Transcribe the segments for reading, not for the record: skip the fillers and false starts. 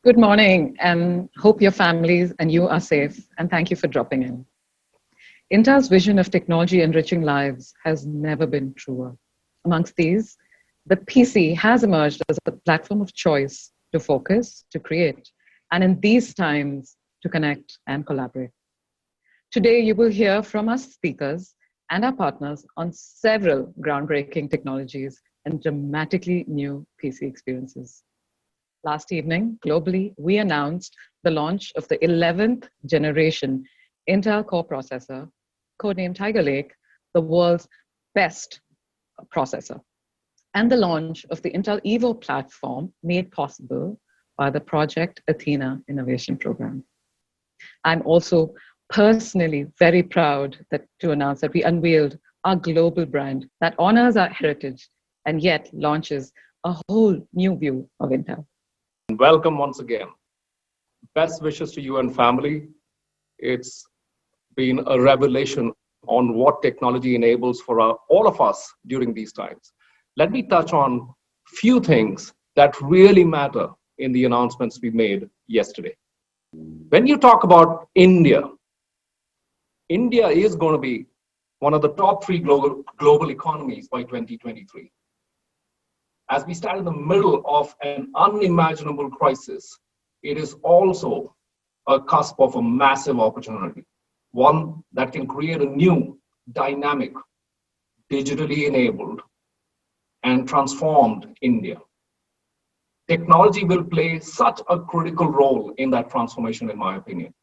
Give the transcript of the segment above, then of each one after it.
Good morning, and hope your families and you are safe, and thank you for dropping in. Intel's vision of technology enriching lives has never been truer. Amongst these, the PC has emerged as a platform of choice to focus, to create, and in these times, to connect and collaborate. Today, you will hear from our speakers and our partners on several groundbreaking technologies and dramatically new PC experiences. Last evening, globally, we announced the launch of the 11th generation Intel Core processor, codenamed Tiger Lake, the world's best processor, and the launch of the Intel Evo platform made possible by the Project Athena Innovation Program. I'm also personally very proud to announce that we unveiled our global brand that honors our heritage and yet launches a whole new view of Intel. Welcome once again. Best wishes to you and family. It's been a revelation on what technology enables for all of us during these times. Let me touch on few things that really matter in the announcements we made yesterday. When you talk about India is going to be one of the top 3 global economies by 2023. As we stand in the middle of an unimaginable crisis, it is also a cusp of a massive opportunity, one that can create a new, dynamic, digitally enabled, and transformed India. Technology will play such a critical role in that transformation, in my opinion.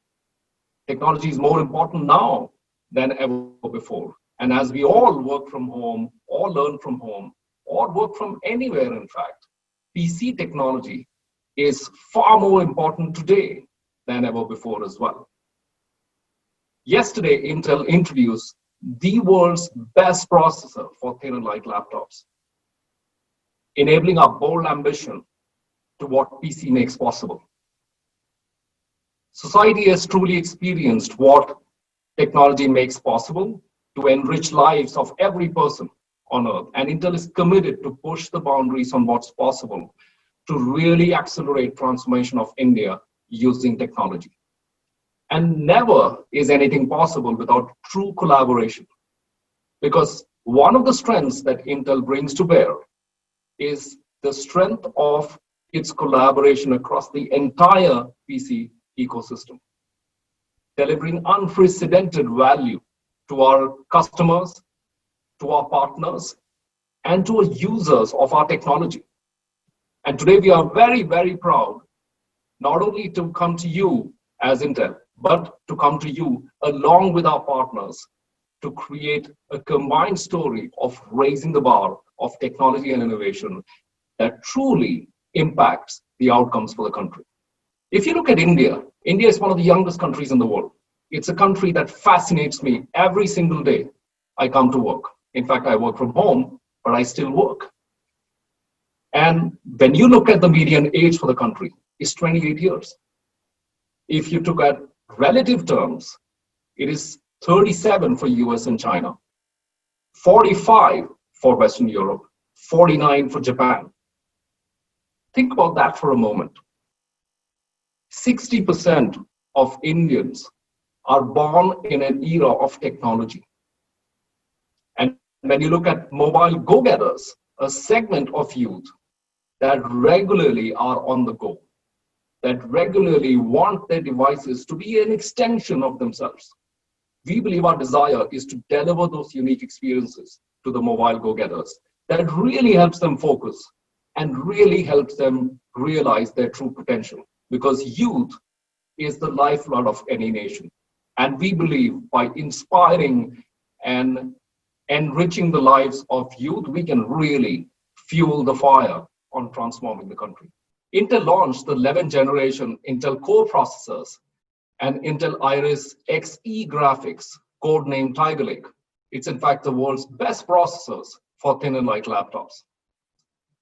Technology is more important now than ever before. And as we all work from home, or learn from home, or work from anywhere, in fact, PC technology is far more important today than ever before as well. Yesterday, Intel introduced the world's best processor for thin and light laptops, enabling our bold ambition to what PC makes possible. Society has truly experienced what technology makes possible to enrich lives of every person on Earth. And Intel is committed to push the boundaries on what's possible to really accelerate transformation of India using technology. And never is anything possible without true collaboration. Because one of the strengths that Intel brings to bear is the strength of its collaboration across the entire PC ecosystem, delivering unprecedented value to our customers, to our partners, and to our users of our technology. And today we are very, very proud, not only to come to you as Intel, but to come to you along with our partners to create a combined story of raising the bar of technology and innovation that truly impacts the outcomes for the country. If you look at India, India is one of the youngest countries in the world. It's a country that fascinates me every single day I come to work. In fact, I work from home, but I still work. And when you look at the median age for the country, it's 28 years. If you took at relative terms, it is 37 for US and China, 45 for Western Europe, 49 for Japan. Think about that for a moment. 60% of Indians are born in an era of technology. And when you look at mobile go-getters, a segment of youth that regularly are on the go, that regularly want their devices to be an extension of themselves. We believe our desire is to deliver those unique experiences to the mobile go-getters that really helps them focus and really helps them realize their true potential, because youth is the lifeblood of any nation. And we believe by inspiring and enriching the lives of youth, we can really fuel the fire on transforming the country. Intel launched the 11th generation Intel Core processors and Intel Iris Xe graphics, codenamed Tiger Lake. It's in fact the world's best processors for thin and light laptops.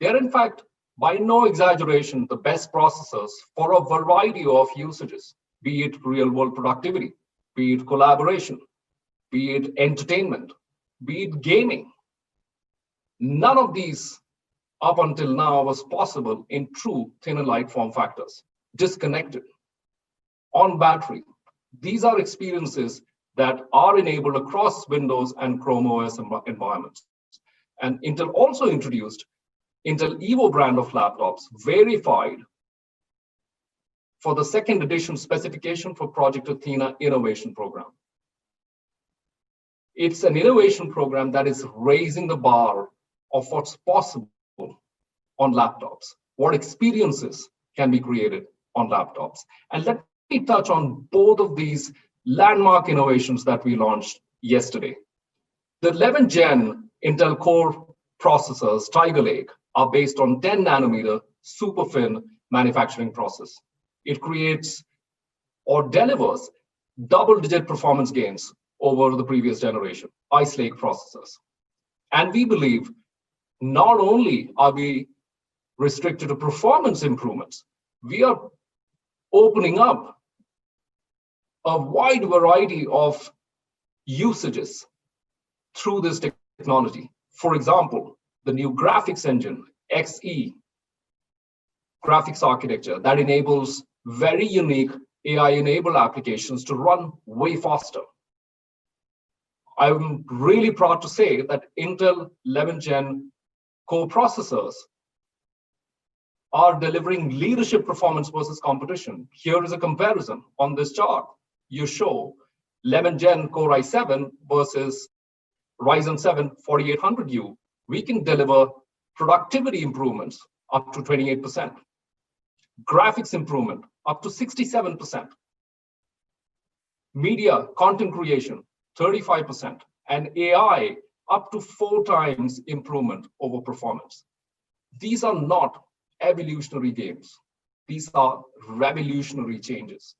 They're in fact, by no exaggeration, the best processors for a variety of usages, be it real-world productivity, be it collaboration, be it entertainment, be it gaming. None of these up until now was possible in true thin and light form factors. disconnected, on battery. These are experiences that are enabled across Windows and Chrome OS environments. And Intel also introduced Intel Evo brand of laptops, verified for the second edition specification for Project Athena innovation program. It's an innovation program that is raising the bar of what's possible on laptops, what experiences can be created on laptops. And let me touch on both of these landmark innovations that we launched yesterday. The 11th gen Intel Core processors, Tiger Lake, are based on 10 nanometer super fin manufacturing process. It creates or delivers double-digit performance gains over the previous generation, Ice Lake processors. And we believe not only are we restricted to performance improvements, we are opening up a wide variety of usages through this technology. For example, the new graphics engine, XE, graphics architecture that enables very unique AI-enabled applications to run way faster. I'm really proud to say that Intel 11th gen Core processors are delivering leadership performance versus competition. Here is a comparison on this chart. You show 11th gen Core i7 versus Ryzen 7 4800U. We can deliver productivity improvements up to 28%, graphics improvement up to 67%, media content creation 35%, and AI up to 4 times improvement over performance. These are not evolutionary gains. These are revolutionary changes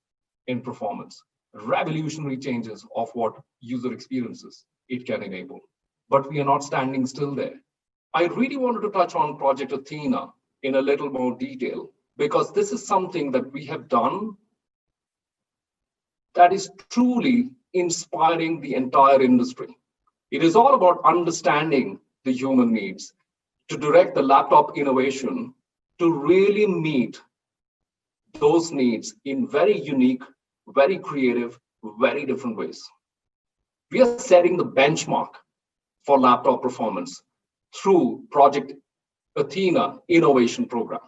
in performance, revolutionary changes of what user experiences it can enable. But we are not standing still there. I really wanted to touch on Project Athena in a little more detail, because this is something that we have done that is truly inspiring the entire industry. It is all about understanding the human needs to direct the laptop innovation to really meet those needs in very unique, very creative, very different ways. We are setting the benchmark for laptop performance through Project Athena Innovation Program.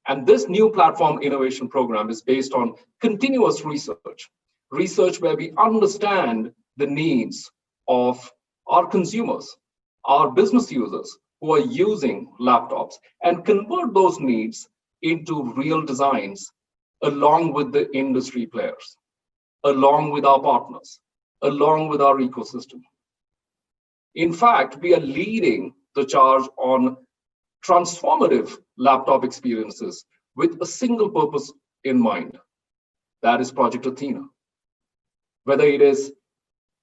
And this new platform innovation program is based on continuous research where we understand the needs of our consumers, our business users who are using laptops, and convert those needs into real designs along with the industry players, along with our partners, along with our ecosystem. In fact, we are leading the charge on transformative laptop experiences with a single purpose in mind. That is Project Athena. Whether it is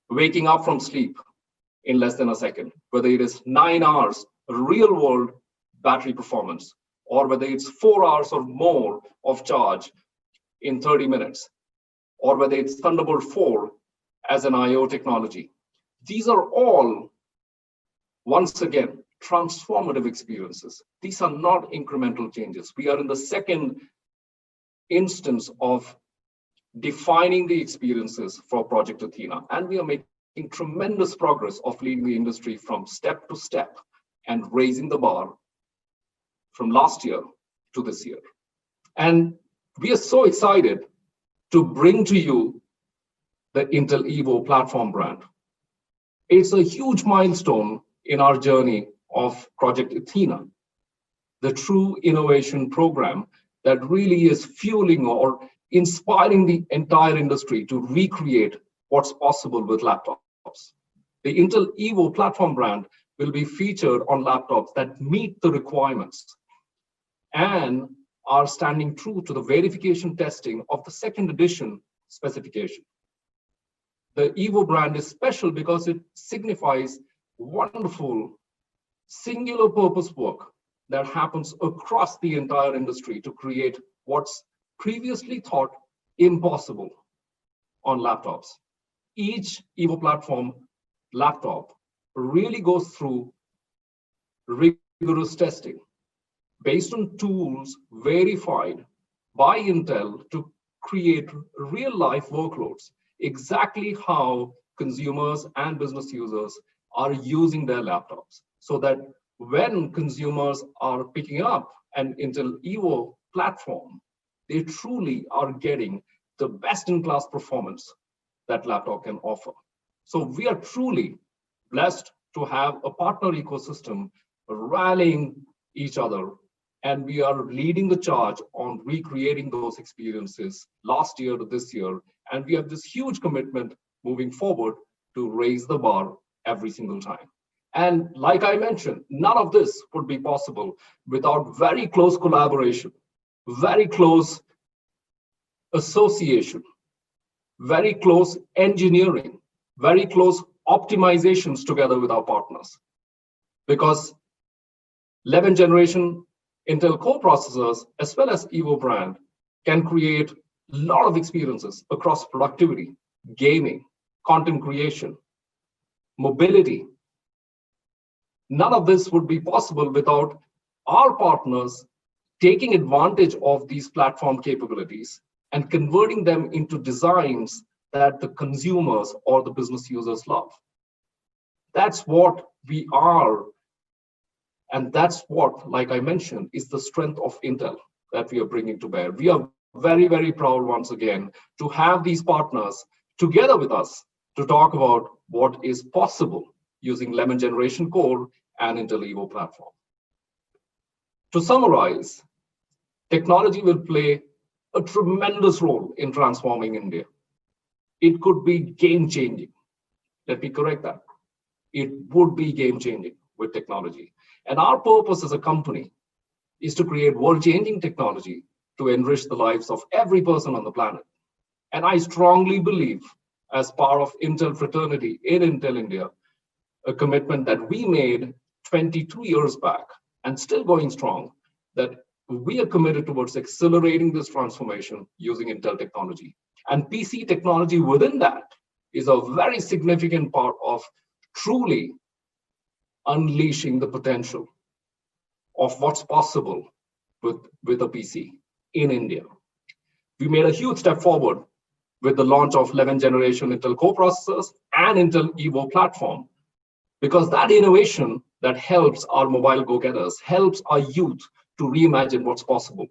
waking up from sleep in less than a second, whether it is 9 hours real world battery performance, or whether it's 4 hours or more of charge in 30 minutes, or whether it's Thunderbolt 4 as an IO technology. These are all, once again, transformative experiences. These are not incremental changes. We are in the second instance of defining the experiences for Project Athena, and we are making tremendous progress of leading the industry from step to step and raising the bar from last year to this year. And we are so excited to bring to you the Intel Evo platform brand. It's a huge milestone in our journey of Project Athena, the true innovation program that really is fueling or inspiring the entire industry to recreate what's possible with laptops. The Intel Evo platform brand will be featured on laptops that meet the requirements and are standing true to the verification testing of the second edition specification. The Evo brand is special because it signifies wonderful singular purpose work that happens across the entire industry to create what's previously thought impossible on laptops. Each Evo platform laptop really goes through rigorous testing based on tools verified by Intel to create real-life workloads, exactly how consumers and business users are using their laptops, so that when consumers are picking up an Intel Evo platform, they truly are getting the best-in-class performance that laptop can offer. So we are truly blessed to have a partner ecosystem rallying each other, and we are leading the charge on recreating those experiences last year to this year. And we have this huge commitment moving forward to raise the bar every single time. And like I mentioned, none of this would be possible without very close collaboration, very close association, very close engineering, very close optimizations together with our partners. Because 11th generation Intel Core processors, as well as Evo brand, can create a lot of experiences across productivity, gaming, content creation, mobility. None of this would be possible without our partners taking advantage of these platform capabilities and converting them into designs that the consumers or the business users love. That's what we are. And that's what, like I mentioned, is the strength of Intel that we are bringing to bear. We are very, very proud once again to have these partners together with us to talk about what is possible using 11th generation Core and Intel Evo platform. To summarize, technology will play a tremendous role in transforming India. It could be game-changing. Let me correct that. It would be game-changing with technology. And our purpose as a company is to create world-changing technology to enrich the lives of every person on the planet. And I strongly believe, as part of Intel fraternity in Intel India, a commitment that we made 22 years back and still going strong, that we are committed towards accelerating this transformation using Intel technology. And PC technology within that is a very significant part of truly unleashing the potential of what's possible with a PC in India. We made a huge step forward with the launch of 11th generation Intel Core processors and Intel Evo platform, because that innovation that helps our mobile go-getters, helps our youth to reimagine what's possible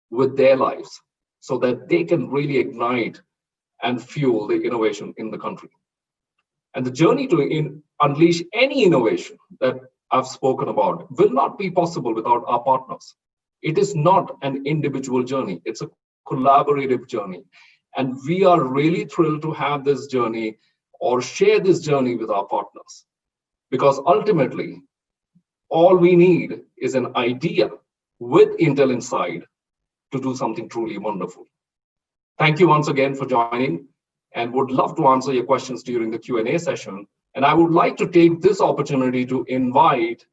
with their lives so that they can really ignite and fuel the innovation in the country. And the journey to unleash any innovation that I've spoken about will not be possible without our partners. It is not an individual journey, it's a collaborative journey. And we are really thrilled to have this journey or share this journey with our partners. Because ultimately, all we need is an idea with Intel inside to do something truly wonderful. Thank you once again for joining, and would love to answer your questions during the Q&A session. And I would like to take this opportunity to invite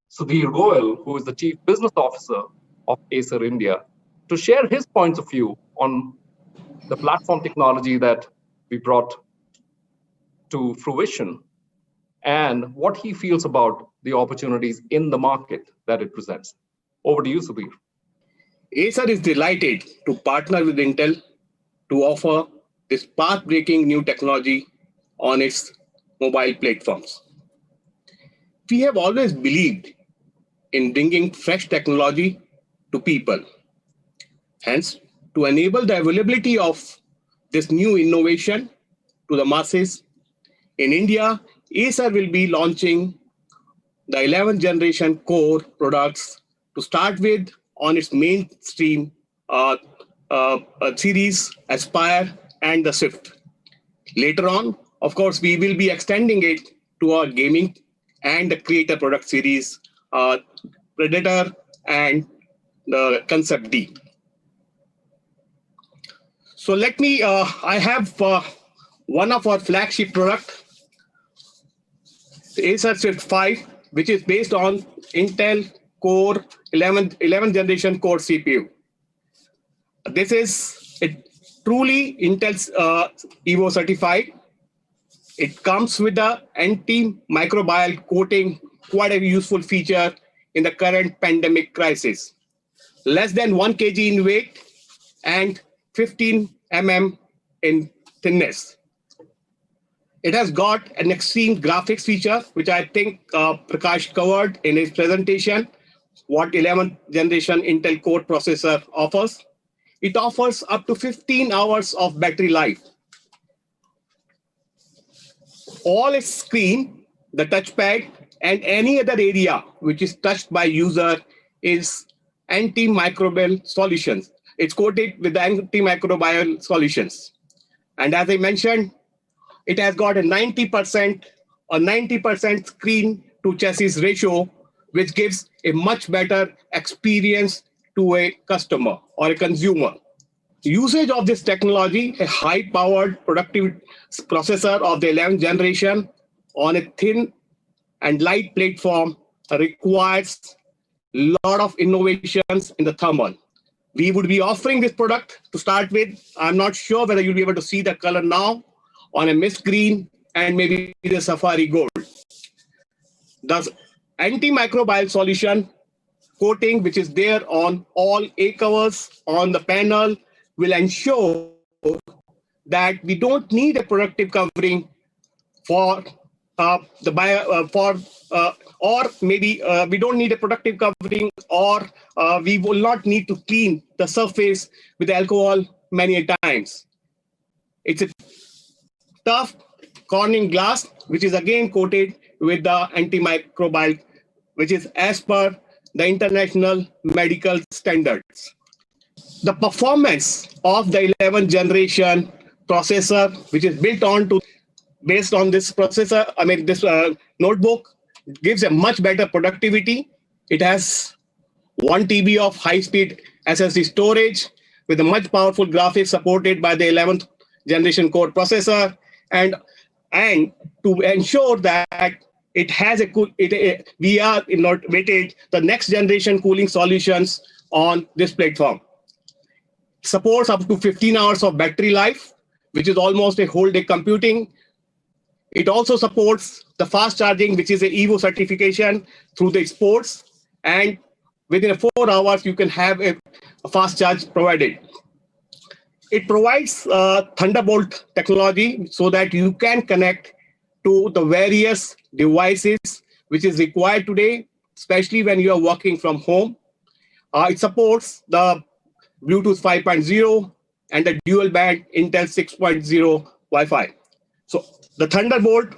Sudhir Goyal, who is the Chief Business Officer of Acer India, to share his points of view on the platform technology that we brought to fruition and what he feels about the opportunities in the market that it presents. Over to you, Sudhir. Acer is delighted to partner with Intel to offer this path-breaking new technology on its mobile platforms. We have always believed in bringing fresh technology to people. Hence, to enable the availability of this new innovation to the masses, in India, Acer will be launching the 11th generation Core products to start with on its mainstream series, Aspire and the Swift. Later on, of course, we will be extending it to our gaming and the creator product series, Predator and the Concept D. So let me, I have one of our flagship product, the Acer Swift 5, which is based on Intel Core 11th generation Core CPU. This is truly Intel's Evo certified. It comes with the antimicrobial coating, quite a useful feature in the current pandemic crisis. Less than 1 kg in weight, and 15 mm in thinness. It has got an extreme graphics feature, which I think Prakash covered in his presentation, what 11th generation Intel Core processor offers. It offers up to 15 hours of battery life. All its screen, the touchpad, and any other area which is touched by user is antimicrobial solutions. It's coated with antimicrobial solutions. And as I mentioned, it has got a 90% screen to chassis ratio, which gives a much better experience to a customer or a consumer. Usage of this technology, a high-powered productive processor of the 11th generation on a thin and light platform requires a lot of innovations in the thermal. We would be offering this product to start with. I'm not sure whether you'll be able to see the color now on a mist green and maybe the safari gold. The antimicrobial solution coating, which is there on all A covers on the panel, will ensure that we don't need a protective covering for or maybe we don't need a protective covering, or we will not need to clean the surface with alcohol many times. It's a tough Corning glass, which is again coated with the antimicrobial, which is as per the international medical standards. The performance of the 11th generation processor, which is based on this processor, this notebook, gives a much better productivity. It has 1 TB of high-speed SSD storage with a much powerful graphics supported by the 11th generation core processor, and to ensure that it has we are innovated the next generation cooling solutions on this platform. Supports up to 15 hours of battery life, which is almost a whole day computing. It also supports the fast charging, which is a EVO certification through the exports, and within 4 hours you can have a fast charge provided. It provides Thunderbolt technology so that you can connect to the various devices which is required today, especially when you are working from home. It supports the Bluetooth 5.0 and the dual band Intel 6.0 Wi-Fi. So the Thunderbolt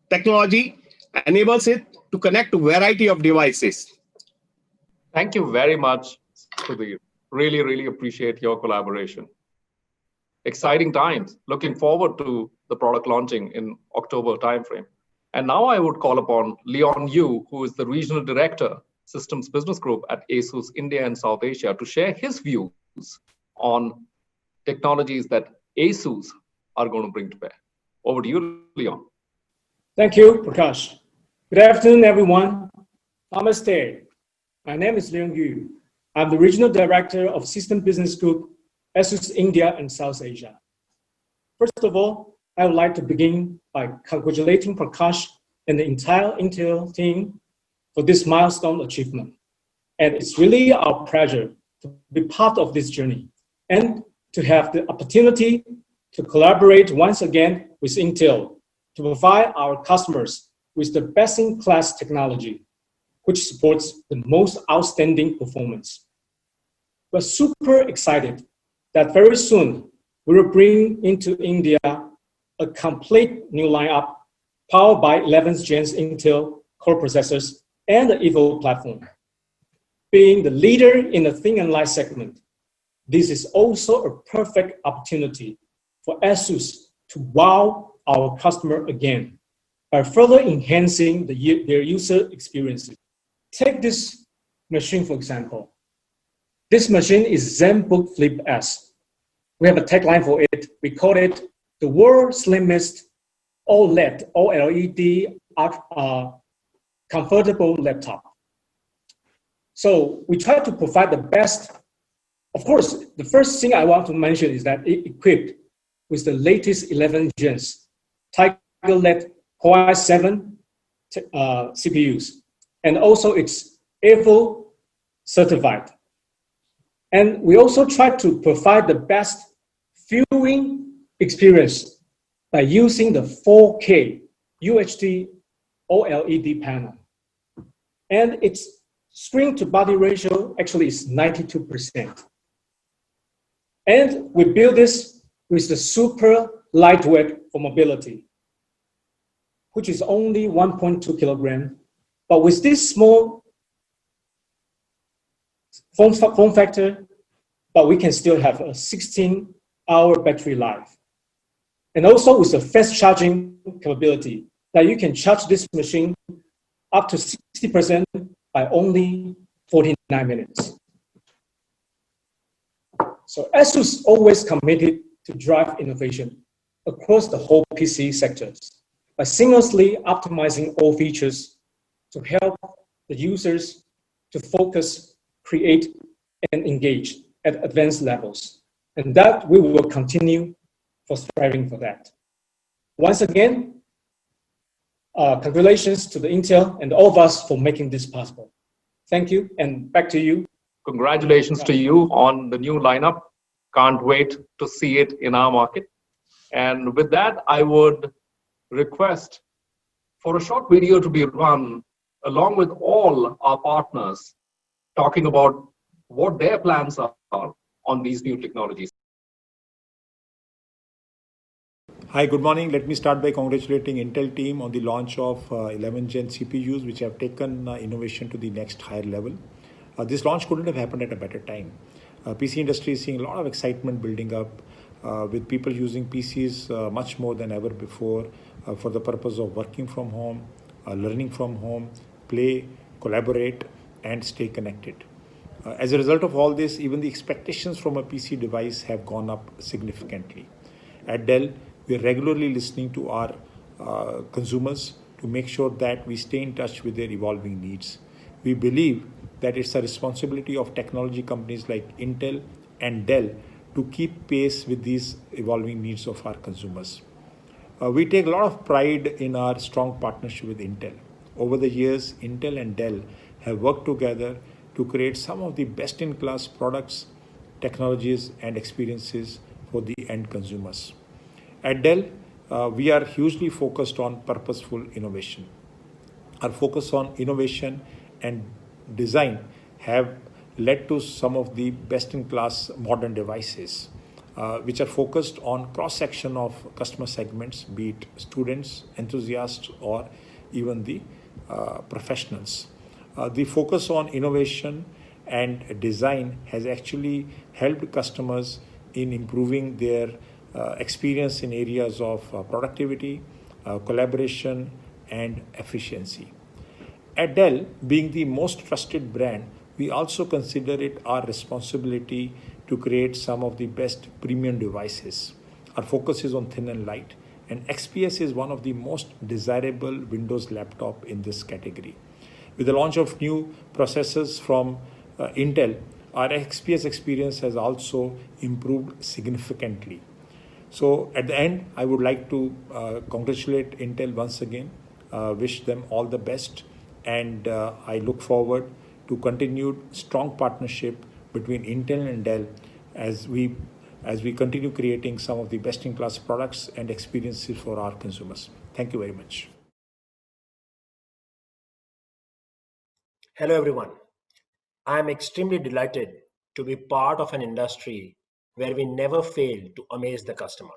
technology enables it to connect to a variety of devices. Thank you very much, Sudhir. Really, really appreciate your collaboration. Exciting times. Looking forward to the product launching in October timeframe. And now I would call upon Leon Yu, who is the Regional Director, Systems Business Group at ASUS India and South Asia, to share his views on technologies that ASUS are going to bring to bear. Over to you, Leon. Thank you, Prakash. Good afternoon, everyone. Namaste. My name is Leon Yu. I'm the Regional Director of System Business Group, ASUS India and South Asia. First of all, I would like to begin by congratulating Prakash and the entire Intel team for this milestone achievement. And it's really our pleasure to be part of this journey and to have the opportunity to collaborate once again with Intel to provide our customers with the best-in-class technology, which supports the most outstanding performance. We're super excited that very soon we will bring into India a complete new lineup powered by 11th Gen Intel core processors and the EVO platform. Being the leader in the thin and light segment, this is also a perfect opportunity for ASUS to wow our customer again by further enhancing their user experiences. Take this machine, for example. This machine is ZenBook Flip S. We have a tagline for it. We call it the world's slimmest OLED comfortable laptop. So we try to provide the best. Of course, the first thing I want to mention is that it equipped with the latest 11 gens, Tiger LED Core i7 CPUs, and also it's EVO certified. And we also try to provide the best viewing experience by using the 4K UHD OLED panel. And its screen to body ratio actually is 92%. And we build this with the super lightweight for mobility, which is only 1.2 kilogram. But with this small form factor, but we can still have a 16-hour battery life. And also with a fast charging capability that you can charge this machine up to 60% by only 49 minutes. So ASUS always committed to drive innovation across the whole PC sectors by seamlessly optimizing all features to help the users to focus, create, and engage at advanced levels. And that we will continue for striving for that. Once again, congratulations to the Intel and all of us for making this possible. Thank you, and back to you. Congratulations to you on the new lineup. Can't wait to see it in our market. And with that, I would request for a short video to be run along with all our partners, talking about what their plans are on these new technologies. Hi, good morning. Let me start by congratulating Intel team on the launch of 11 Gen CPUs, which have taken innovation to the next higher level. This launch couldn't have happened at a better time. PC industry is seeing a lot of excitement building up with people using PCs much more than ever before for the purpose of working from home, learning from home, play, collaborate, and stay connected. As a result of all this, even the expectations from a PC device have gone up significantly. At Dell, we are regularly listening to our consumers to make sure that we stay in touch with their evolving needs. We believe that it's a responsibility of technology companies like Intel and Dell to keep pace with these evolving needs of our consumers. We take a lot of pride in our strong partnership with Intel. Over the years, Intel and Dell have worked together to create some of the best-in-class products, technologies, and experiences for the end consumers. At Dell, we are hugely focused on purposeful innovation. Our focus on innovation and design have led to some of the best-in-class modern devices, which are focused on cross-section of customer segments, be it students, enthusiasts, or even the professionals. The focus on innovation and design has actually helped customers in improving their experience in areas of productivity, collaboration, and efficiency. At Dell, being the most trusted brand, we also consider it our responsibility to create some of the best premium devices. Our focus is on thin and light, and XPS is one of the most desirable Windows laptop in this category. With the launch of new processors from Intel, our XPS experience has also improved significantly. So at the end, I would like to congratulate Intel once again, wish them all the best, and I look forward to continued strong partnership between Intel and Dell as we continue creating some of the best-in-class products and experiences for our consumers. Thank you very much. Hello everyone. I am extremely delighted to be part of an industry where we never fail to amaze the customer.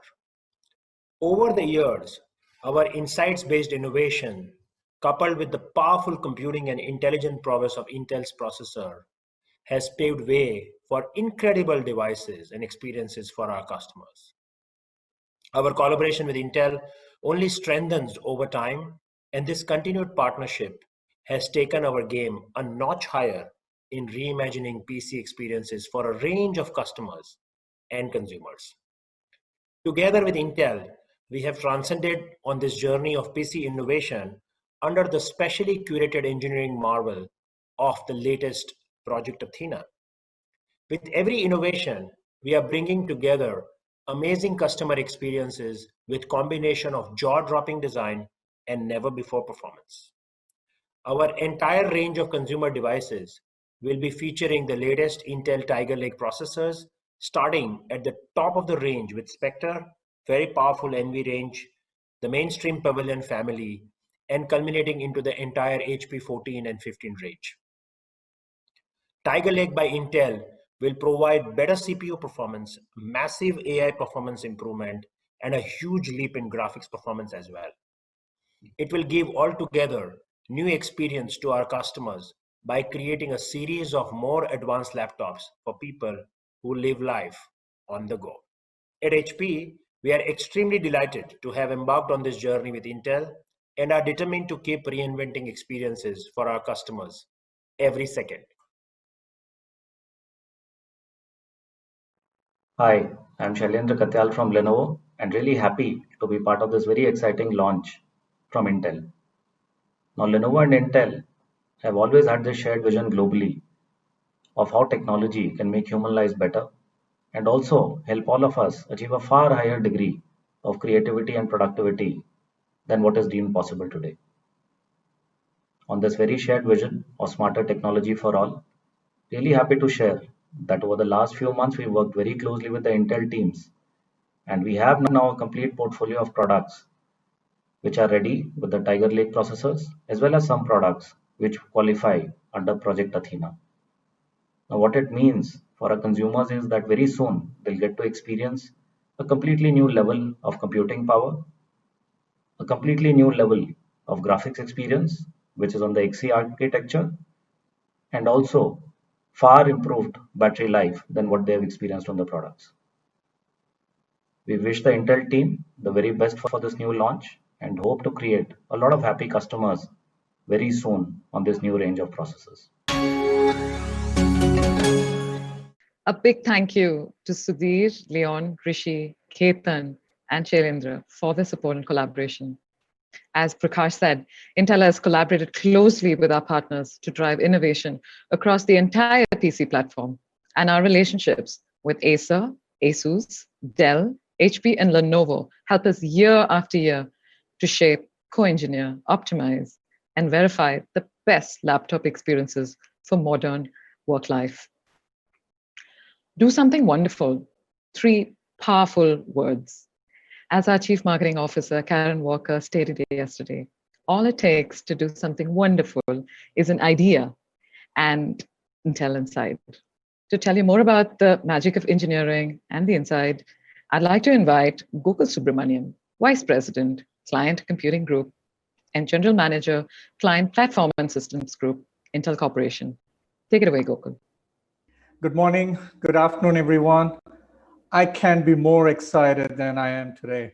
Over the years, our insights-based innovation, coupled with the powerful computing and intelligent prowess of Intel's processor, has paved way for incredible devices and experiences for our customers. Our collaboration with Intel only strengthens over time, and this continued partnership has taken our game a notch higher in reimagining PC experiences for a range of customers and consumers. Together with Intel, we have transcended on this journey of PC innovation under the specially curated engineering marvel of the latest Project Athena. With every innovation, we are bringing together amazing customer experiences with combination of jaw-dropping design and never-before performance. Our entire range of consumer devices will be featuring the latest Intel Tiger Lake processors, starting at the top of the range with Spectre, very powerful NV range, the mainstream Pavilion family, and culminating into the entire HP 14 and 15 range. Tiger Lake by Intel will provide better CPU performance, massive AI performance improvement, and a huge leap in graphics performance as well. It will give altogether new experience to our customers by creating a series of more advanced laptops for people who live life on the go. At HP, we are extremely delighted to have embarked on this journey with Intel and are determined to keep reinventing experiences for our customers every second. Hi, I'm Shailendra Katyal from Lenovo and really happy to be part of this very exciting launch from Intel. Now, Lenovo and Intel have always had this shared vision globally of how technology can make human lives better and also help all of us achieve a far higher degree of creativity and productivity than what is deemed possible today. On this very shared vision of smarter technology for all, really happy to share that over the last few months we worked very closely with the Intel teams and we have now a complete portfolio of products which are ready with the Tiger Lake processors as well as some products which qualify under Project Athena. Now what it means for our consumers is that very soon they'll get to experience a completely new level of computing power, a completely new level of graphics experience which is on the Xe architecture, and also far improved battery life than what they have experienced on the products. We wish the Intel team the very best for this new launch and hope to create a lot of happy customers very soon on this new range of processors. A big thank you to Sudhir, Leon, Rishi, Ketan, and Shailendra for their support and collaboration. As Prakash said, Intel has collaborated closely with our partners to drive innovation across the entire PC platform, and our relationships with Acer, Asus, Dell, HP, and Lenovo help us year after year to shape, co-engineer, optimize, and verify the best laptop experiences for modern work life. Do something wonderful. 3 powerful words. As our Chief Marketing Officer, Karen Walker, stated yesterday, all it takes to do something wonderful is an idea and Intel Inside. To tell you more about the magic of engineering and the inside, I'd like to invite Gokul Subramaniam, Vice President, Client Computing Group, and General Manager, Client Platform and Systems Group, Intel Corporation. Take it away, Gokul. Good morning, good afternoon, everyone. I can't be more excited than I am today.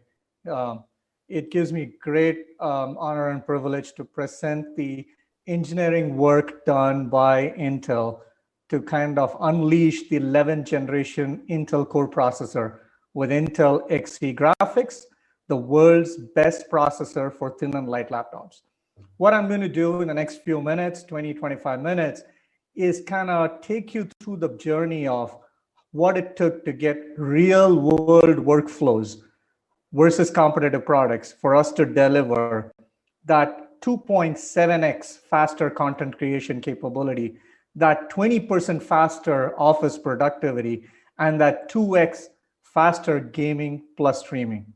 It gives me great honor and privilege to present the engineering work done by Intel to kind of unleash the 11th generation Intel Core processor with Intel Xe graphics, the world's best processor for thin and light laptops. What I'm going to do in the next few minutes, 20, 25 minutes, is kind of take you through the journey of what it took to get real world workflows versus competitive products for us to deliver that 2.7x faster content creation capability, that 20% faster office productivity, and that 2x faster gaming plus streaming.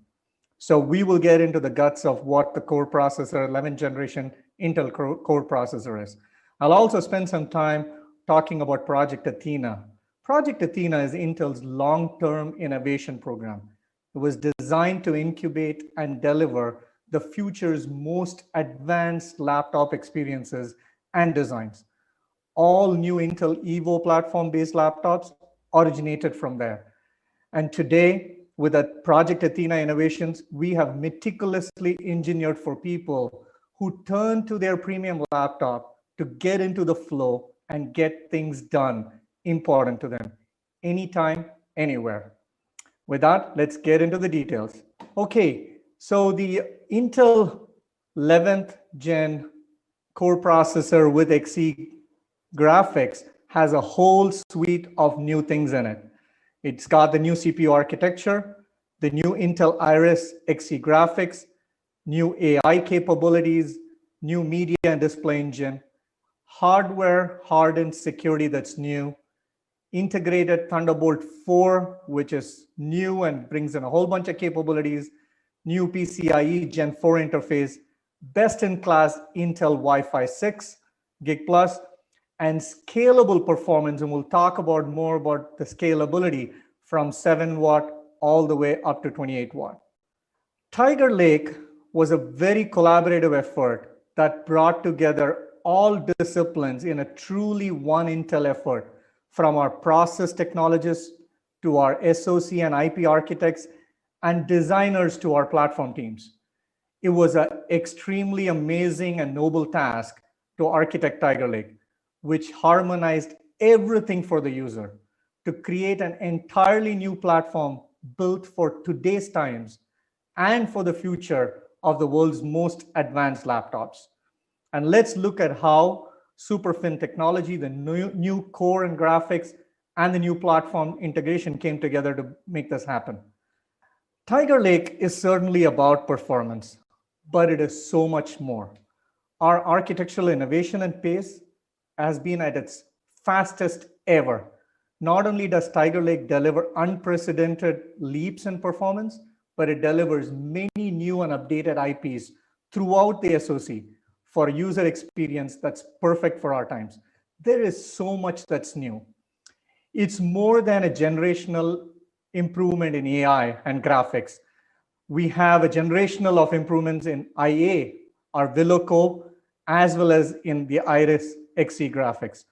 So we will get into the guts of what the core processor, 11th generation Intel core processor is. I'll also spend some time talking about Project Athena. Project Athena is Intel's long-term innovation program. It was designed to incubate and deliver the future's most advanced laptop experiences and designs. All new Intel Evo platform-based laptops originated from there. And today, with the Project Athena innovations, we have meticulously engineered for people who turn to their premium laptop to get into the flow and get things done important to them, anytime, anywhere. With that, let's get into the details. Okay, so the Intel 11th gen core processor with Xe graphics has a whole suite of new things in it. It's got the new CPU architecture, the new Intel Iris Xe graphics, new AI capabilities, new media and display engine, hardware hardened security that's new, integrated Thunderbolt 4, which is new and brings in a whole bunch of capabilities, new PCIe Gen 4 interface, best-in-class Intel Wi-Fi 6 Gig Plus, and scalable performance. And we'll talk about more about the scalability from 7 watt all the way up to 28 watt. Tiger Lake was a very collaborative effort that brought together all disciplines in a truly one Intel effort, from our process technologists to our SoC and IP architects and designers to our platform teams. It was an extremely amazing and noble task to architect Tiger Lake, which harmonized everything for the user to create an entirely new platform built for today's times and for the future of the world's most advanced laptops. And let's look at how SuperFin technology, the new core and graphics, and the new platform integration came together to make this happen. Tiger Lake is certainly about performance, but it is so much more. Our architectural innovation and pace has been at its fastest ever. Not only does Tiger Lake deliver unprecedented leaps in performance, but it delivers many new and updated IPs throughout the SoC for user experience that's perfect for our times. There is so much that's new. It's more than a generational improvement in AI and graphics. We have a generational of improvements in IA, our Willow Cove, as well as in the Iris Xe graphics.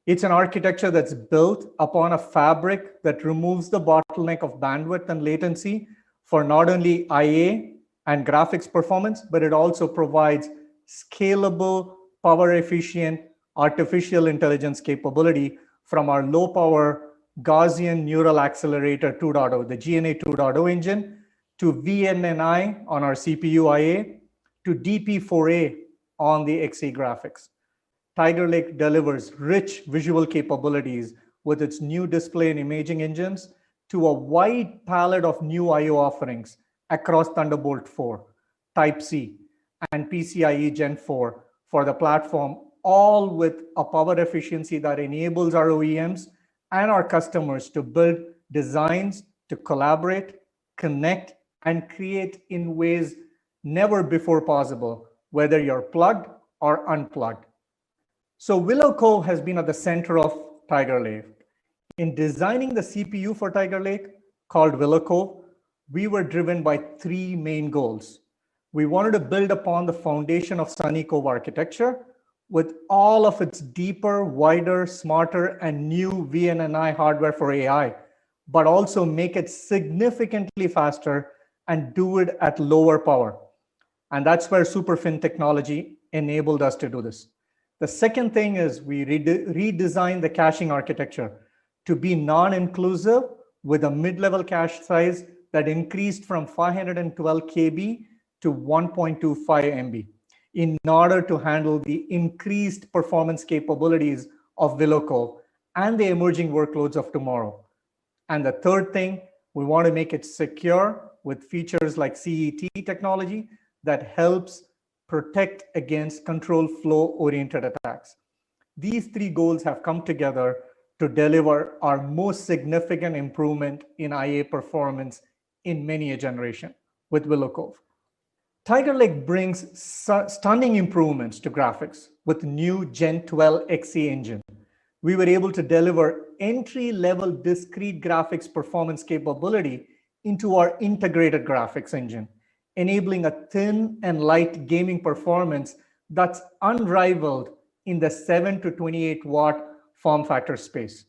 It's an architecture that's built upon a fabric that removes the bottleneck of bandwidth and latency for not only IA and graphics performance, but it also provides scalable, power efficient, artificial intelligence capability from our low power Gaussian Neural Accelerator 2.0, the GNA 2.0 engine, to VNNI on our CPU IA, to DP4A on the Xe graphics. Tiger Lake delivers rich visual capabilities with its new display and imaging engines to a wide palette of new I/O offerings across Thunderbolt 4, Type-C, and PCIe Gen 4 for the platform, all with a power efficiency that enables our OEMs and our customers to build designs, to collaborate, connect, and create in ways never before possible, whether you're plugged or unplugged. So Willow Cove has been at the center of Tiger Lake. In designing the CPU for Tiger Lake, called Willow Cove, we were driven by 3 main goals. We wanted to build upon the foundation of Sunny Cove architecture with all of its deeper, wider, smarter, and new VNNI hardware for AI, but also make it significantly faster and do it at lower power. And that's where SuperFin technology enabled us to do this. The second thing is we redesigned the caching architecture to be non-inclusive with a mid-level cache size that increased from 512 KB to 1.25 MB in order to handle the increased performance capabilities of Willow Cove and the emerging workloads of tomorrow. And the third thing, we want to make it secure with features like CET technology that helps protect against control flow oriented attacks. These 3 goals have come together to deliver our most significant improvement in IA performance in many a generation with Willow Cove. Tiger Lake brings stunning improvements to graphics with new Gen 12 Xe engine. We were able to deliver entry-level discrete graphics performance capability into our integrated graphics engine, enabling a thin and light gaming performance that's unrivaled in the 7 to 28 watt form factor space.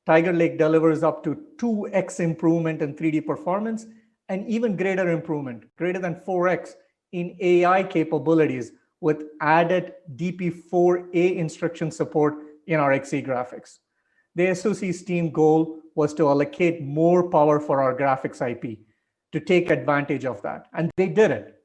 Tiger Lake delivers up to 2x improvement in 3D performance and even greater improvement, greater than 4x in AI capabilities with added DP4A instruction support in our Xe graphics. The SoC's team goal was to allocate more power for our graphics IP to take advantage of that, and they did it.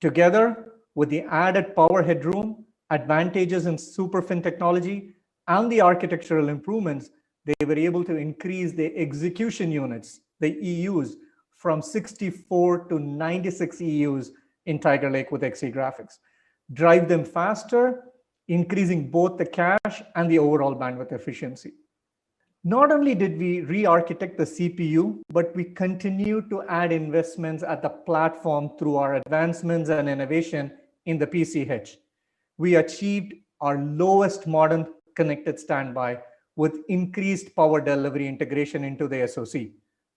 Together with the added power headroom, advantages in SuperFin technology, and the architectural improvements, they were able to increase the execution units, the EUs, from 64 to 96 EUs in Tiger Lake with Xe graphics, drive them faster, increasing both the cache and the overall bandwidth efficiency. Not only did we re-architect the CPU, but we continue to add investments at the platform through our advancements and innovation in the PCH. We achieved our lowest modern connected standby with increased power delivery integration into the SoC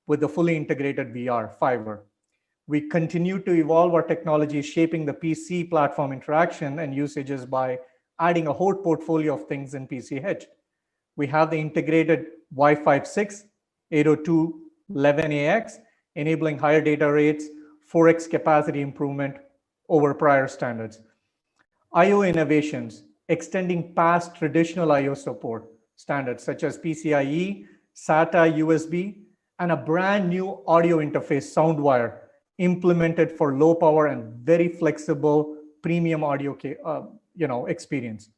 with the fully integrated VR fiber. We continue to evolve our technology, shaping the PC platform interaction and usages by adding a whole portfolio of things in PCH. We have the integrated Wi-Fi 6, 802.11ax, enabling higher data rates, 4x capacity improvement over prior standards. I/O innovations, extending past traditional I/O support standards such as PCIe, SATA, USB, and a brand new audio interface, SoundWire, implemented for low power and very flexible premium audio experience.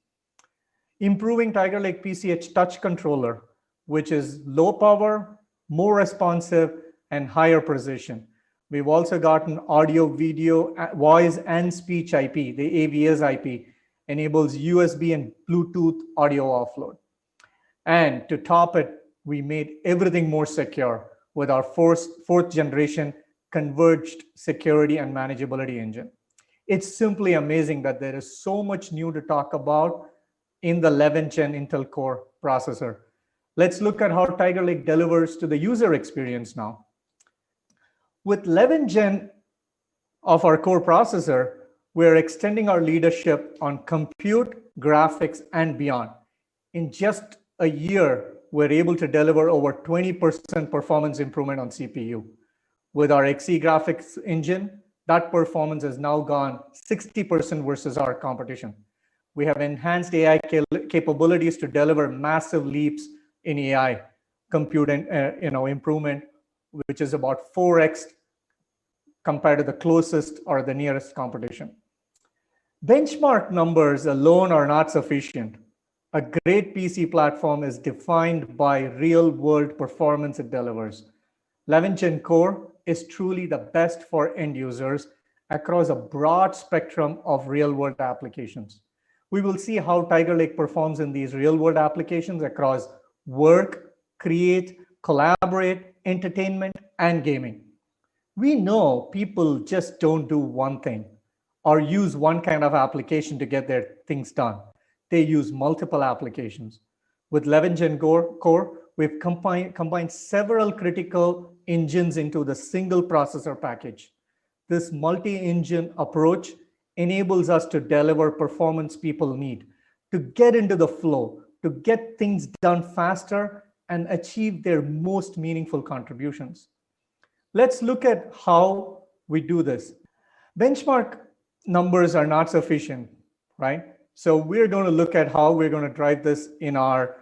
Improving Tiger Lake PCH touch controller, which is low power, more responsive, and higher precision. We've also gotten audio, video, voice, and speech IP. The AVS IP enables USB and Bluetooth audio offload. And to top it, we made everything more secure with our fourth generation converged security and manageability engine. It's simply amazing that there is so much new to talk about in the 11th gen Intel Core processor. Let's look at how Tiger Lake delivers to the user experience now. With 11th gen of our core processor, we're extending our leadership on compute, graphics, and beyond. In just a year, we're able to deliver over 20% performance improvement on CPU. With our Xe graphics engine, that performance has now gone 60% versus our competition. We have enhanced AI capabilities to deliver massive leaps in AI compute improvement, which is about 4x compared to the closest or the nearest competition. Benchmark numbers alone are not sufficient. A great PC platform is defined by real-world performance it delivers. 11th Gen Core is truly the best for end users across a broad spectrum of real-world applications. We will see how Tiger Lake performs in these real-world applications across work, create, collaborate, entertainment, and gaming. We know people just don't do one thing or use one kind of application to get their things done. They use multiple applications. With 11th Gen Core, we've combined several critical engines into the single processor package. This multi-engine approach enables us to deliver performance people need, to get into the flow, to get things done faster and achieve their most meaningful contributions. Let's look at how we do this. Benchmark numbers are not sufficient, right? So we're going to look at how we're going to drive this in our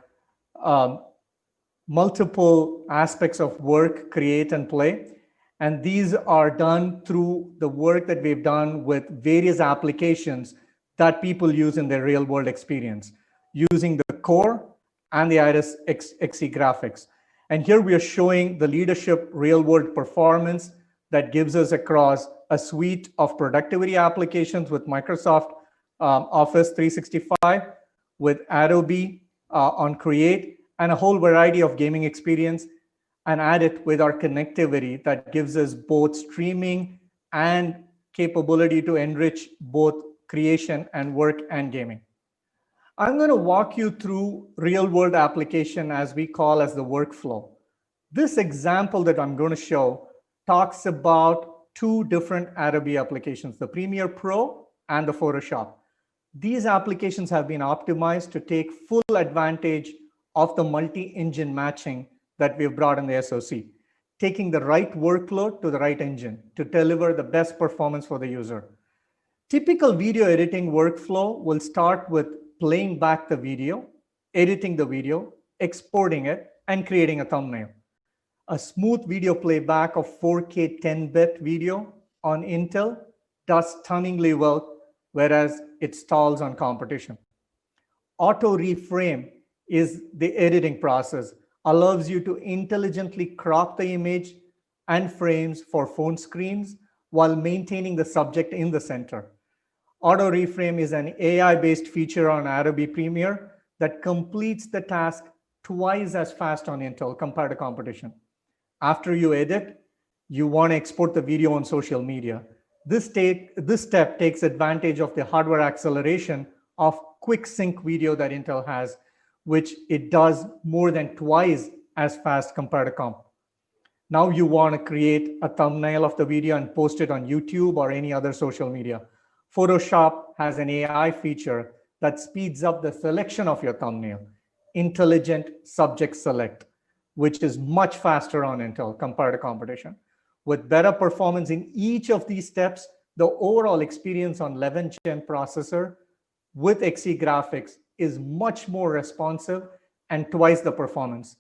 multiple aspects of work, create, and play. And these are done through the work that we've done with various applications that people use in their real world experience, using the core and the Iris Xe graphics. And here we are showing the leadership real world performance that gives us across a suite of productivity applications with Microsoft Office 365, with Adobe on Create, and a whole variety of gaming experience, and add it with our connectivity that gives us both streaming and capability to enrich both creation and work and gaming. I'm going to walk you through real world application as we call as the workflow. This example that I'm going to show talks about two different Adobe applications, the Premiere Pro and the Photoshop. These applications have been optimized to take full advantage of the multi-engine matching that we've brought in the SoC, taking the right workload to the right engine to deliver the best performance for the user. Typical video editing workflow will start with playing back the video, editing the video, exporting it, and creating a thumbnail. A smooth video playback of 4K 10-bit video on Intel does stunningly well, whereas it stalls on competition. Auto reframe is the editing process, allows you to intelligently crop the image and frames for phone screens while maintaining the subject in the center. Auto reframe is an AI-based feature on Adobe Premiere that completes the task twice as fast on Intel compared to competition. After you edit, you want to export the video on social media. This step takes advantage of the hardware acceleration of quick sync video that Intel has, which it does more than twice as fast compared to comp. Now you want to create a thumbnail of the video and post it on YouTube or any other social media. Photoshop has an AI feature that speeds up the selection of your thumbnail, intelligent subject select, which is much faster on Intel compared to competition. With better performance in each of these steps, the overall experience on 11th gen processor with Xe graphics is much more responsive and twice the performance.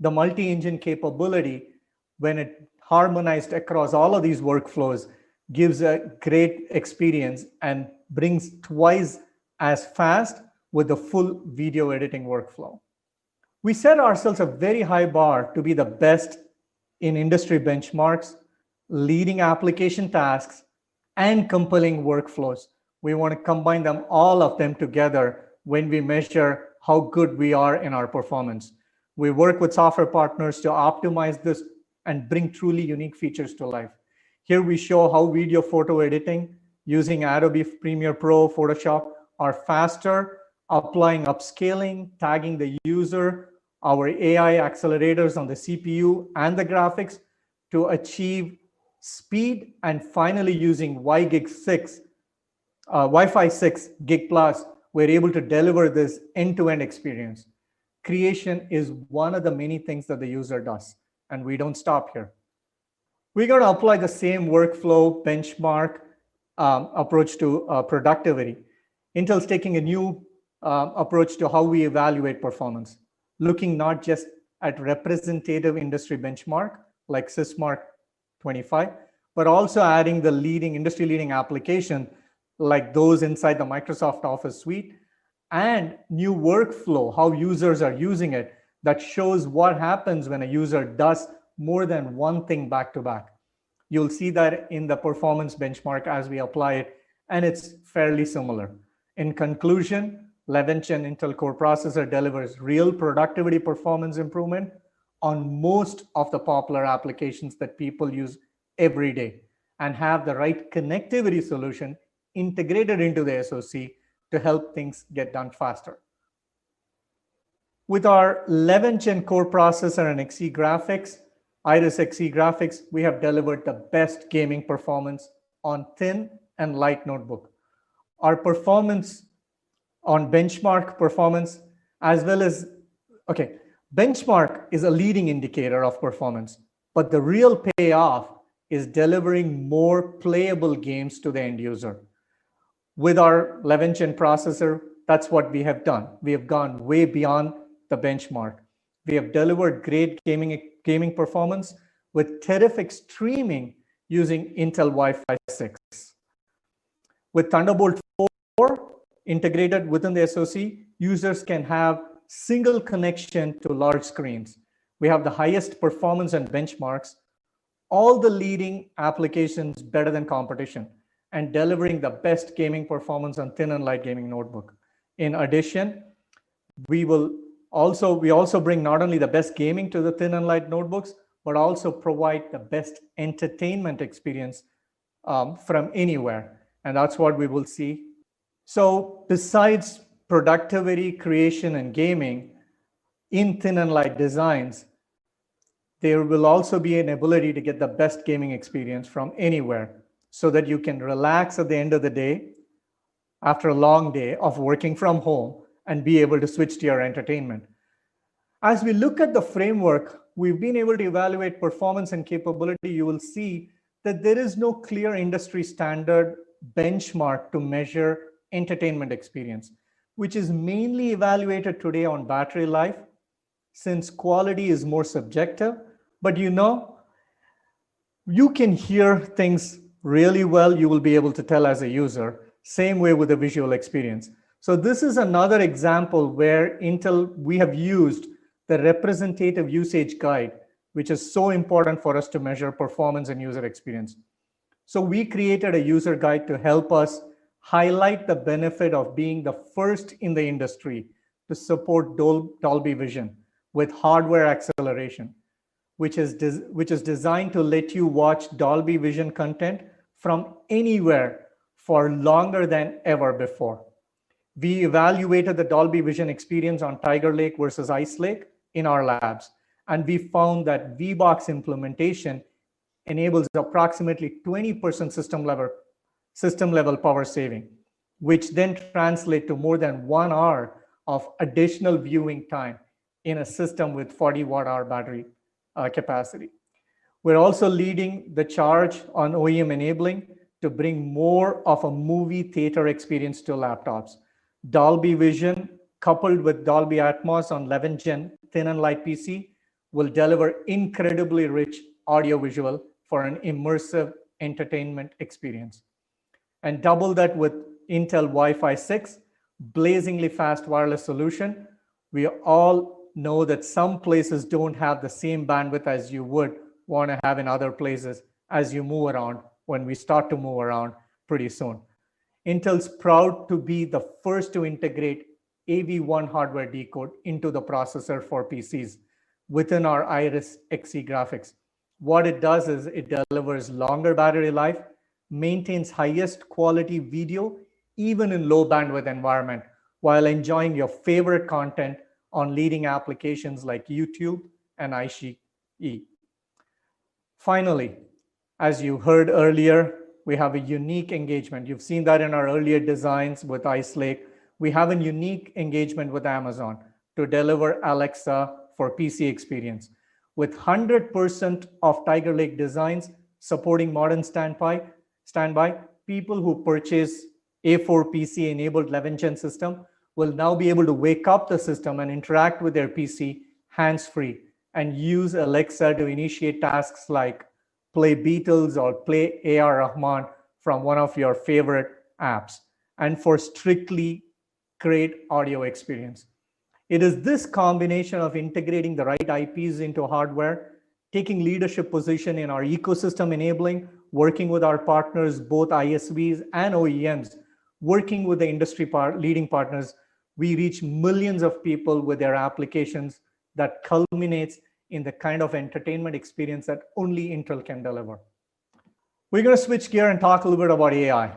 The multi-engine capability, when it harmonized across all of these workflows, gives a great experience and brings twice as fast with the full video editing workflow. We set ourselves a very high bar to be the best in industry benchmarks, leading application tasks, and compelling workflows. We want to combine them, all of them together when we measure how good we are in our performance. We work with software partners to optimize this and bring truly unique features to life. Here we show how video photo editing using Adobe Premiere Pro, Photoshop are faster, applying upscaling, tagging the user, our AI accelerators on the CPU and the graphics to achieve speed, and finally using Wi-Fi 6 Gig Plus, we're able to deliver this end-to-end experience. Creation is one of the many things that the user does, and we don't stop here. We're going to apply the same workflow benchmark approach to productivity. Intel's taking a new approach to how we evaluate performance, looking not just at representative industry benchmark like Sysmark 25, but also adding the industry-leading application like those inside the Microsoft Office suite, and new workflow, how users are using it, that shows what happens when a user does more than one thing back to back. You'll see that in the performance benchmark as we apply it, and it's fairly similar. In conclusion, 11th gen Intel Core processor delivers real productivity performance improvement on most of the popular applications that people use every day, and have the right connectivity solution integrated into the SoC to help things get done faster. With our 11th gen Core processor and Xe graphics, Iris Xe graphics, we have delivered the best gaming performance on thin and light notebook. Our performance on benchmark performance, as well as, benchmark is a leading indicator of performance, but the real payoff is delivering more playable games to the end user. With our 11th gen processor, that's what we have done. We have gone way beyond the benchmark. We have delivered great gaming performance with terrific streaming using Intel Wi-Fi 6. With Thunderbolt 4 integrated within the SoC, users can have single connection to large screens. We have the highest performance and benchmarks, all the leading applications better than competition, and delivering the best gaming performance on thin and light gaming notebook. In addition, we also bring not only the best gaming to the thin and light notebooks, but also provide the best entertainment experience from anywhere. And that's what we will see. So besides productivity, creation, and gaming in thin and light designs, there will also be an ability to get the best gaming experience from anywhere, so that you can relax at the end of the day after a long day of working from home and be able to switch to your entertainment. As we look at the framework, we've been able to evaluate performance and capability. You will see that there is no clear industry standard benchmark to measure entertainment experience, which is mainly evaluated today on battery life, since quality is more subjective. But you can hear things really well, you will be able to tell as a user, same way with the visual experience. So this is another example where we have used the representative usage guide, which is so important for us to measure performance and user experience. So we created a user guide to help us highlight the benefit of being the first in the industry to support Dolby Vision with hardware acceleration, which is designed to let you watch Dolby Vision content from anywhere for longer than ever before. We evaluated the Dolby Vision experience on Tiger Lake versus Ice Lake in our labs, and we found that VBox implementation enables approximately 20% system level power saving, which then translate to more than 1 hour of additional viewing time in a system with 40 watt-hour battery capacity. We're also leading the charge on OEM enabling to bring more of a movie theater experience to laptops. Dolby Vision coupled with Dolby Atmos on 11th gen thin and light PC will deliver incredibly rich audio-visual for an immersive entertainment experience. And double that with Intel Wi-Fi 6, blazingly fast wireless solution. We all know that some places don't have the same bandwidth as you would want to have in other places as you move around when we start to move around pretty soon. Intel's proud to be the first to integrate AV1 hardware decode into the processor for PCs within our Iris Xe graphics. What it does is it delivers longer battery life, maintains highest quality video, even in low bandwidth environment, while enjoying your favorite content on leading applications like YouTube and iQIYI. Finally, as you heard earlier, we have a unique engagement. You've seen that in our earlier designs with Ice Lake. We have a unique engagement with Amazon to deliver Alexa for PC experience. With 100% of Tiger Lake designs supporting modern standby, people who purchase A4 PC enabled 11th gen system will now be able to wake up the system and interact with their PC hands-free and use Alexa to initiate tasks like play Beatles or play A.R. Rahman from one of your favorite apps, and for strictly great audio experience. It is this combination of integrating the right IPs into hardware, taking leadership position in our ecosystem enabling, working with our partners, both ISVs and OEMs, working with the industry leading partners, we reach millions of people with their applications that culminates in the kind of entertainment experience that only Intel can deliver. We're going to switch gear and talk a little bit about AI.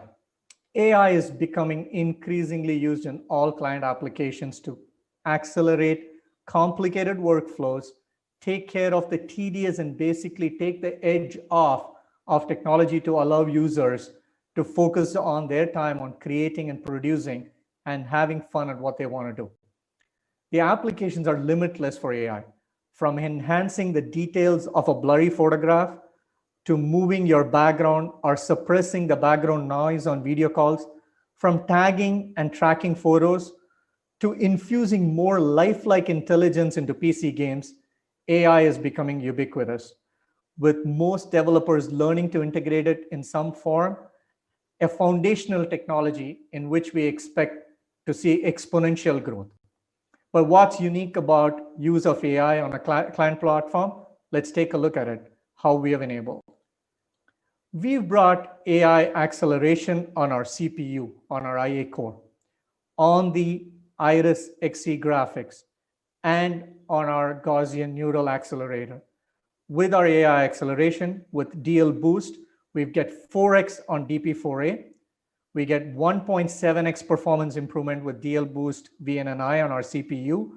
AI is becoming increasingly used in all client applications to accelerate complicated workflows, take care of the tedious, and basically take the edge off of technology to allow users to focus on their time on creating and producing and having fun at what they want to do. The applications are limitless for AI, from enhancing the details of a blurry photograph to moving your background or suppressing the background noise on video calls, from tagging and tracking photos to infusing more lifelike intelligence into PC games. AI is becoming ubiquitous, with most developers learning to integrate it in some form, a foundational technology in which we expect to see exponential growth. But what's unique about use of AI on a client platform? Let's take a look at it, how we have enabled. We've brought AI acceleration on our CPU, on our IA core, on the Iris Xe graphics, and on our Gaussian neural accelerator. With our AI acceleration, with DL Boost, we get 4x on DP4A. We get 1.7x performance improvement with DL Boost VNNI on our CPU.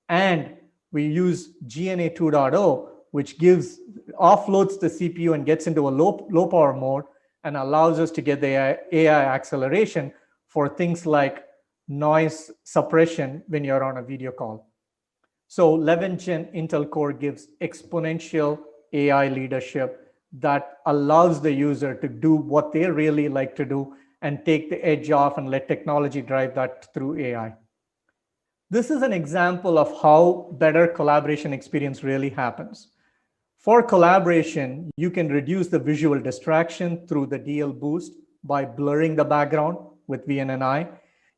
And we use GNA 2.0, which offloads the CPU and gets into a low power mode and allows us to get the AI acceleration for things like noise suppression when you're on a video call. So 11th gen Intel Core gives exponential AI leadership that allows the user to do what they really like to do and take the edge off and let technology drive that through AI. This is an example of how better collaboration experience really happens. For collaboration, you can reduce the visual distraction through the DL Boost by blurring the background with VNNI.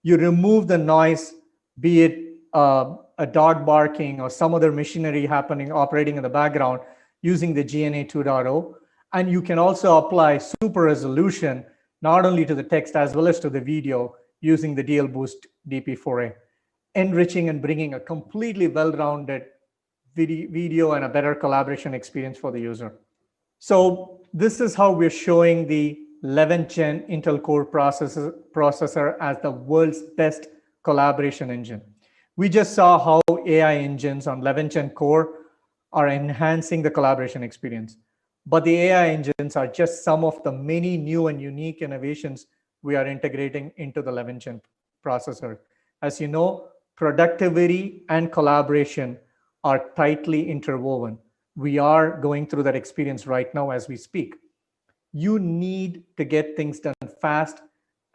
You remove the noise, be it a dog barking or some other machinery operating in the background using the GNA 2.0. And you can also apply super resolution not only to the text as well as to the video using the DL Boost DP4A, enriching and bringing a completely well-rounded video and a better collaboration experience for the user. So this is how we're showing the 11th gen Intel Core processor as the world's best collaboration engine. We just saw how AI engines on 11th gen Core are enhancing the collaboration experience. But the AI engines are just some of the many new and unique innovations we are integrating into the 11th gen processor. As you know, productivity and collaboration are tightly interwoven. We are going through that experience right now as we speak. You need to get things done fast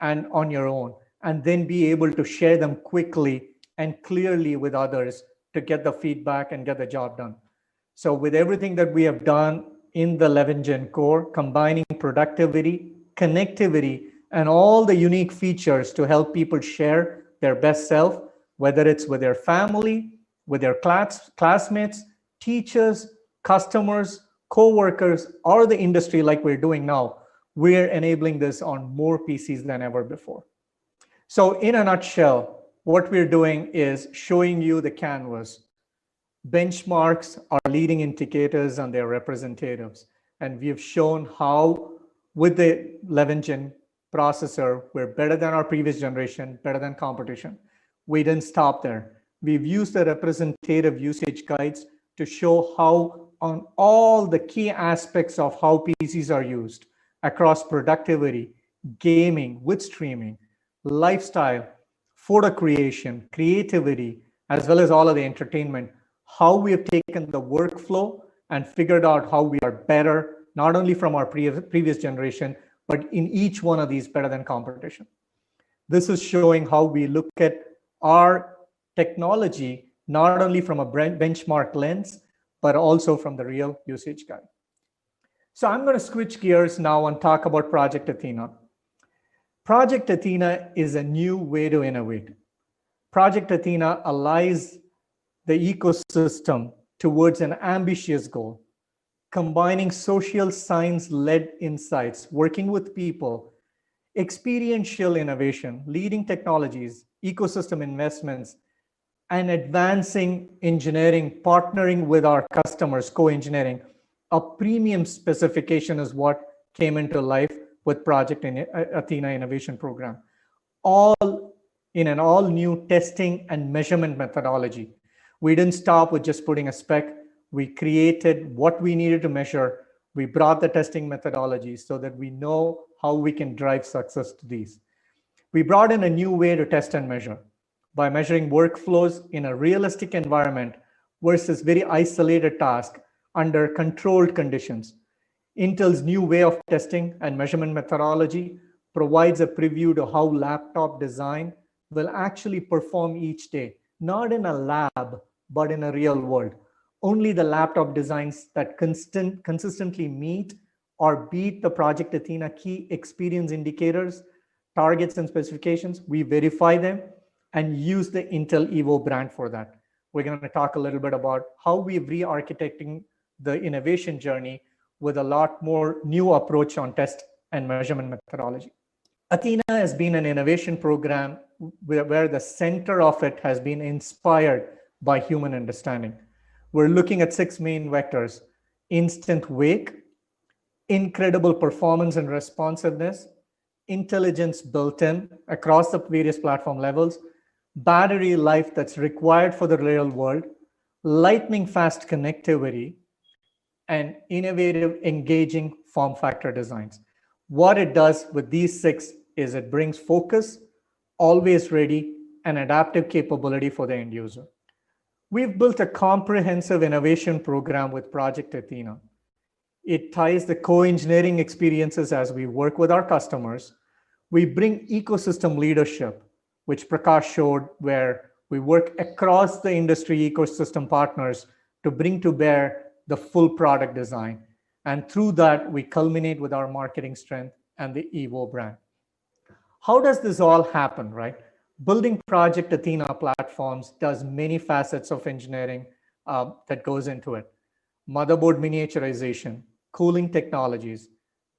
and on your own, and then be able to share them quickly and clearly with others to get the feedback and get the job done. So with everything that we have done in the 11th gen Core, combining productivity, connectivity, and all the unique features to help people share their best self, whether it's with their family, with their classmates, teachers, customers, co-workers, or the industry like we're doing now, we're enabling this on more PCs than ever before. So in a nutshell, what we're doing is showing you the canvas. Benchmarks are leading indicators and their representatives. And we've shown how with the 11th gen processor, we're better than our previous generation, better than competition. We didn't stop there. We've used the representative usage guides to show how on all the key aspects of how PCs are used across productivity, gaming, with streaming, lifestyle, photo creation, creativity, as well as all of the entertainment, how we have taken the workflow and figured out how we are better, not only from our previous generation, but in each one of these better than competition. This is showing how we look at our technology, not only from a benchmark lens, but also from the real usage guide. So I'm going to switch gears now and talk about Project Athena. Project Athena is a new way to innovate. Project Athena aligns the ecosystem towards an ambitious goal, combining social science-led insights, working with people, experiential innovation, leading technologies, ecosystem investments, and advancing engineering, partnering with our customers, co-engineering. A premium specification is what came into life with Project Athena Innovation Program, all in an all-new testing and measurement methodology. We didn't stop with just putting a spec. We created what we needed to measure. We brought the testing methodology so that we know how we can drive success to these. We brought in a new way to test and measure by measuring workflows in a realistic environment versus very isolated task under controlled conditions. Intel's new way of testing and measurement methodology provides a preview to how laptop design will actually perform each day, not in a lab, but in a real world. Only the laptop designs that consistently meet or beat the Project Athena key experience indicators, targets, and specifications, we verify them and use the Intel Evo brand for that. We're going to talk a little bit about how we're re-architecting the innovation journey with a lot more new approach on test and measurement methodology. Athena has been an innovation program where the center of it has been inspired by human understanding. We're looking at 6 main vectors: instant wake, incredible performance and responsiveness, intelligence built in across the various platform levels, battery life that's required for the real world, lightning fast connectivity, and innovative, engaging form factor designs. What it does with these 6 is it brings focus, always ready, and adaptive capability for the end user. We've built a comprehensive innovation program with Project Athena. It ties the co-engineering experiences as we work with our customers. We bring ecosystem leadership, which Prakash showed, where we work across the industry ecosystem partners to bring to bear the full product design. And through that, we culminate with our marketing strength and the Evo brand. How does this all happen, right? Building Project Athena platforms does many facets of engineering that goes into it. Motherboard miniaturization, cooling technologies,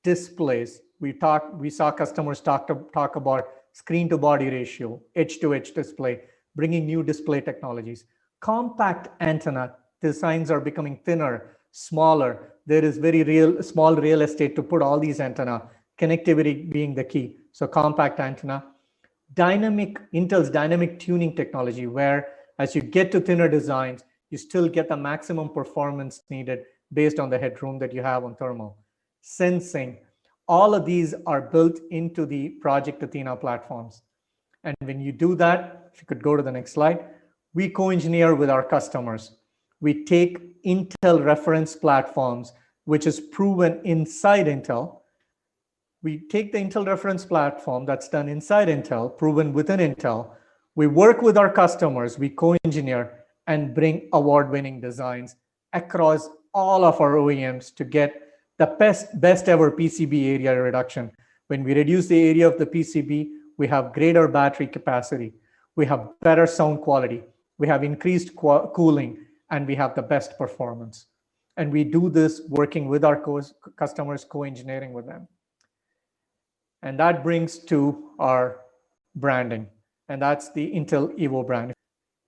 displays, we saw customers talk about screen to body ratio, edge to edge display, bringing new display technologies. Compact antenna designs are becoming thinner, smaller. There is small real estate to put all these antenna, connectivity being the key. So compact antenna. Intel's dynamic tuning technology, where as you get to thinner designs, you still get the maximum performance needed based on the headroom that you have on thermal. Sensing, all of these are built into the Project Athena platforms. And when you do that, if you could go to the next slide, we co-engineer with our customers. We take Intel reference platforms, which is proven inside Intel. We take the Intel reference platform that's done inside Intel, proven within Intel. We work with our customers, we co-engineer and bring award-winning designs across all of our OEMs to get the best ever PCB area reduction. When we reduce the area of the PCB, we have greater battery capacity. We have better sound quality. We have increased cooling, and we have the best performance. And we do this working with our customers, co-engineering with them. And that brings to our branding, and that's the Intel Evo brand.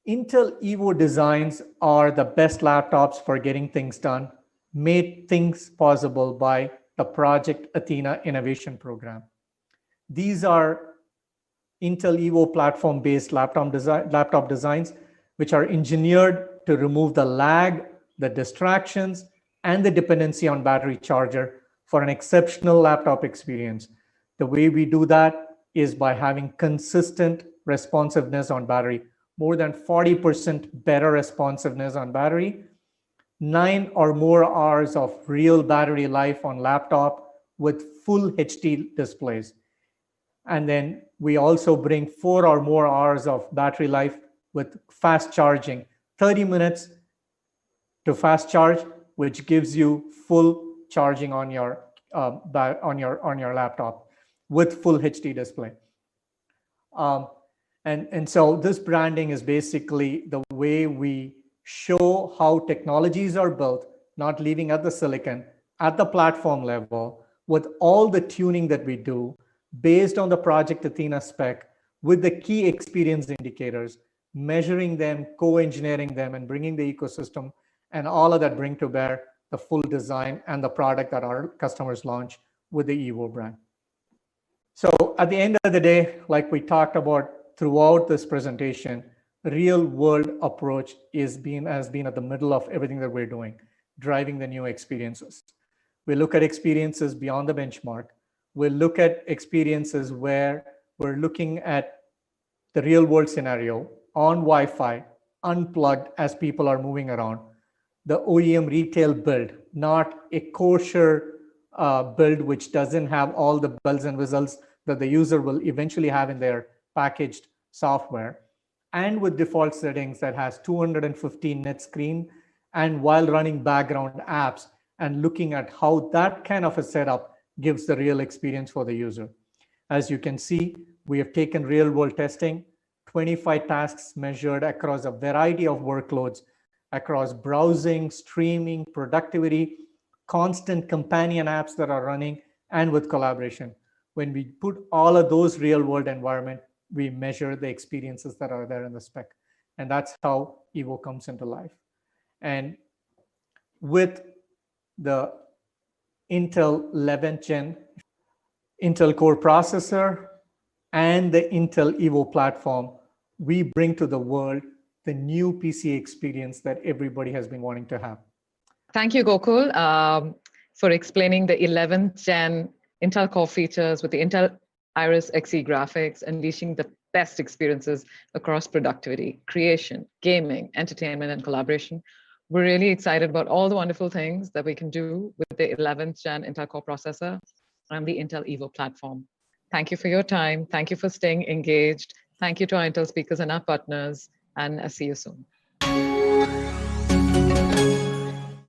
Intel Evo designs are the best laptops for getting things done, made things possible by the Project Athena Innovation Program. These are Intel Evo platform-based laptop designs, which are engineered to remove the lag, the distractions, and the dependency on battery charger for an exceptional laptop experience. The way we do that is by having consistent responsiveness on battery, more than 40% better responsiveness on battery, 9 or more hours of real battery life on laptop with full HD displays. And then we also bring 4 or more hours of battery life with fast charging, 30 minutes to fast charge, which gives you full charging on your laptop with full HD display. And so this branding is basically the way we show how technologies are built, not leaving at the silicon, at the platform level, with all the tuning that we do based on the Project Athena spec, with the key experience indicators, measuring them, co-engineering them, and bringing the ecosystem, and all of that bring to bear the full design and the product that our customers launch with the Evo brand. So at the end of the day, like we talked about throughout this presentation, real world approach has been at the middle of everything that we're doing, driving the new experiences. We look at experiences beyond the benchmark. We look at experiences where we're looking at the real world scenario on Wi-Fi, unplugged as people are moving around. The OEM retail build, not a kosher build which doesn't have all the bells and whistles that the user will eventually have in their packaged software, and with default settings that has 215 nit screen, and while running background apps, and looking at how that kind of a setup gives the real experience for the user. As you can see, we have taken real world testing, 25 tasks measured across a variety of workloads, across browsing, streaming, productivity, constant companion apps that are running, and with collaboration. When we put all of those real world environment, we measure the experiences that are there in the spec. And that's how Evo comes into life. And with the Intel 11th gen Intel Core processor and the Intel Evo platform, we bring to the world the new PC experience that everybody has been wanting to have. Thank you, Gokul, for explaining the 11th gen Intel Core features with the Intel Iris Xe graphics, unleashing the best experiences across productivity, creation, gaming, entertainment, and collaboration. We're really excited about all the wonderful things that we can do with the 11th gen Intel Core processor and the Intel Evo platform. Thank you for your time. Thank you for staying engaged. Thank you to our Intel speakers and our partners, and I'll see you soon.